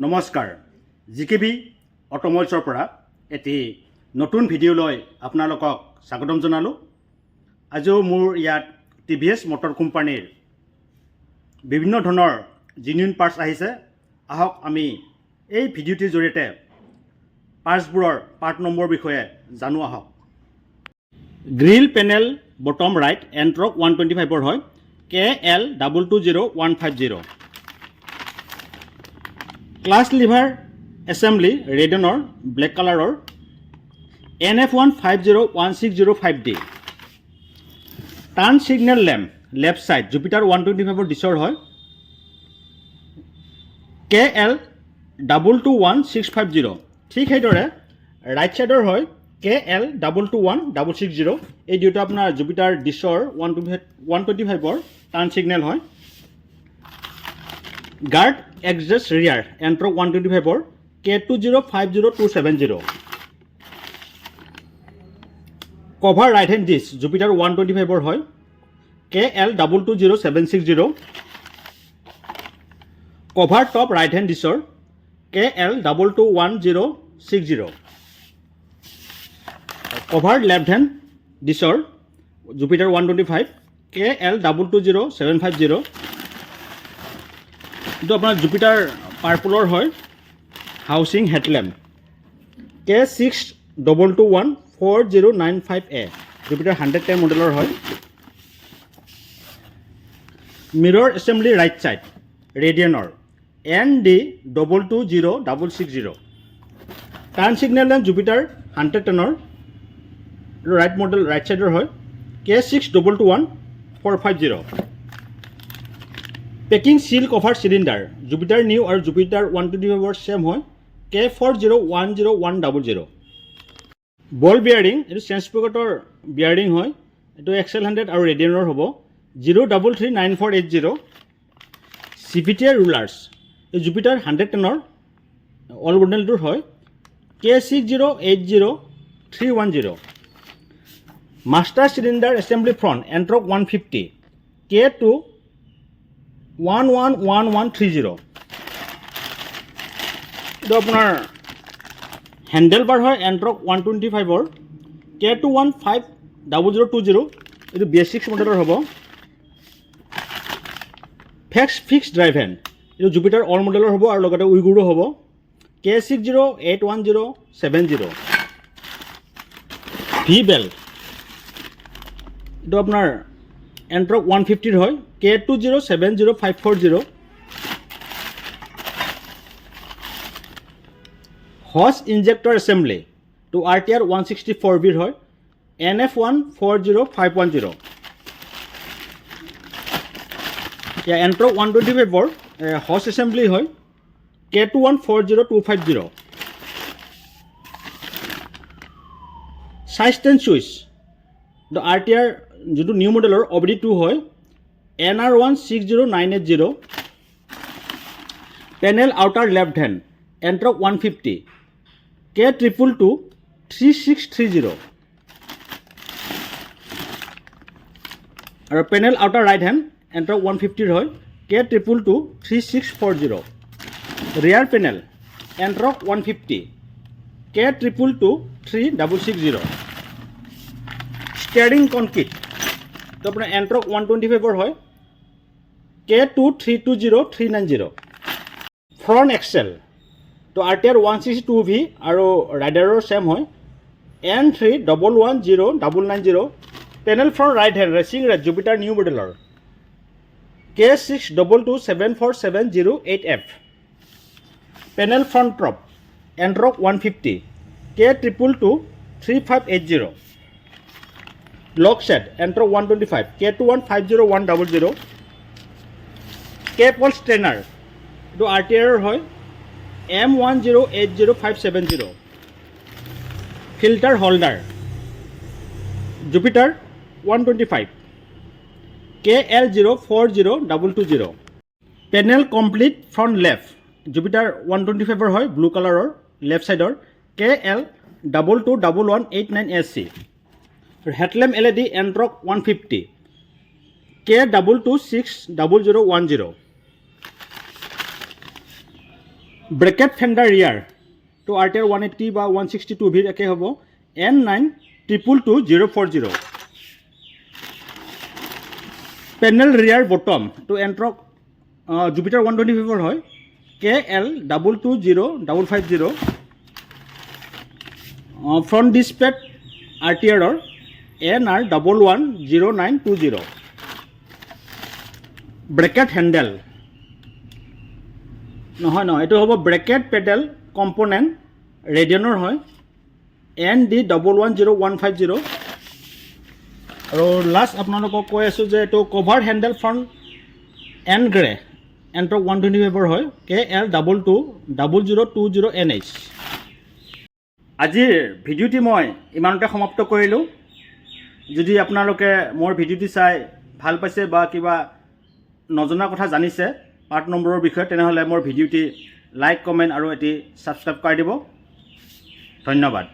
নমস্কাৰ জিকেবি অটোমোবাইলছৰ পৰা এটি নতুন ভিডিঅ' লৈ আপোনালোকক স্বাগতম জনালোঁ। আজিও মোৰ ইয়াত টিভিএছ মটৰ কোম্পানীৰ বিভিন্ন ধৰণৰ জেনুইন পাৰ্টছ আহিছে। আহক আমি এই ভিডিঅ'টিৰ জৰিয়তে পাৰ্টছবোৰৰ পাৰ্ট নম্বৰ বিষয়ে জানো আহক। Grill panel bottom right Ntorq 125ৰ হয় KL220150। ক্লাছ লিভাৰ এছেম্বলি ৰেডনৰ ব্লেক কালাৰৰ NF15016005D। Turn signal lamp left side Jupiter 125ৰ ডিছৰ হয় KL221650। ঠিক সেইদৰে ৰাইট ছাইডৰ হয় KL221660। এই দুটা আপোনাৰ জুপিটাৰ ডিছৰ 125ৰ টাৰ্ণ ছিগনেল হয়। গাৰ্ড এক্সজষ্ট ৰিয়াৰ এণ্ট্ৰক 125ৰ K2050270। Cover right hand disc Jupiter 125ৰ হয় KL220760। Cover top right hand ডিছৰ KL221060। কভাৰ লেফ্ট হেণ্ড ডিছৰ জুপিটাৰ 125 KL220750। এইটো আপোনাৰ জুপিটাৰ পাৰ্পলৰ হয় হাউচিং হেডলেম্প K62214095A। জুপিটাৰ 110 মডেলৰ হয়। মিৰৰ এছেম্বলি ৰাইট ছাইড ৰেডিয়ানৰ ND220660। Turn signal lamp Jupiter 110ৰ ৰাইট মডেল ৰাইট ছাইডৰ হয় K62214450। Packing seal cover cylinder Jupiter new আৰু জুপিটাৰ 125ৰ ছেম হয় K4010100। বল বিয়াৰিং এইটো চেঞ্জ পকেটৰ বিয়াৰিং হয়। এইটো XL100 আৰু ৰেডিয়ানৰ হ'ব 0339480। CVTI ৰুলাৰ্ছ এই জুপিটাৰ 110ৰ অল মডেলটোৰ হয় K6080310। Master cylinder assembly front Ntorq 150 K2111130। এইটো আপোনাৰ হেণ্ডেল বাৰ হয় এণ্ট্ৰক 125ৰ K2150020। এইটো BS6 মডেলৰ হ'ব। ফিক্স ড্ৰাইভ হেণ্ড এইটো জুপিটাৰ অল মডেলৰ হ'ব আৰু লগতে উইগুৰো হ'ব K6081070। ভি বেল এইটো আপোনাৰ এণ্ট্ৰক 150ৰ হয় K2070540। Hose injector assembly to RTR 164Bৰ হয় NF140510। এণ্ট্ৰক 125ৰ হচ এছেম্বলি হয় K2140250। Size ten switch RTR যিটো নিউ মডেলৰ OBD2 হয় NR160980। Panel outer left hand Ntorq 150 K2223630। আৰু panel outer right hand Ntorq 150ৰ হয় K2223640। ৰিয়াৰ পেনেল এণ্ট্ৰক 150 K2223660। ষ্টেয়াৰিং কনকিট তো আপোনাৰ এণ্ট্ৰক 125ৰ হয় K2320390। ফ্ৰণ্ট এক্সেল তো RTR 162V আৰু ৰাইডাৰৰ ছেম হয় N311090। Panel front right hand racing red Jupiter new মডেলৰ K62274708F। Panel front top Ntorq 150 K2223580। Lock set Ntorq 125 K2150100। Cable strainer এইটো RTR হয় M1080570। Filter holder Jupiter 125 KL040220। Panel complete front left Jupiter 125ৰ হয় blue কালাৰৰ left ছাইডৰ KL221189SC। Headlamp LED Ntorq 150 K2260010। Bracket fender rear তো RTR 180 বা 162V একে হ'ব N9222040 পেনেল ৰিয়াৰ বটম তো এণ্ট্ৰক জুপিটাৰ 125 হয় KL220550 ফ্ৰণ্ট ডিছপ্লেট RTRৰ NR110920 ব্ৰেকেট হেণ্ডেল নহয় এইটো হ'ব ব্ৰেকেট পেডেল কম্পনেণ্ট ৰেডিয়নৰ হয় ND110150 আৰু লাষ্ট আপোনালোকক কৈ আছোঁ যে এইটো cover handle front N grey Ntorq 125 হয় KL220020NH আজিৰ ভিডিঅ'টি মই ইমানতে সমাপ্ত কৰিলোঁ যদি আপোনালোকে মোৰ ভিডিঅ'টি চাই ভাল পাইছে বা কিবা নজনা কথা জানিছে পাৰ্ট নম্বৰৰ বিষয়ে তেনেহ'লে মোৰ ভিডিঅ'টি লাইক কমেণ্ট আৰু এটি ছাবস্ক্ৰাইব কৰি দিব ধন্যবাদ।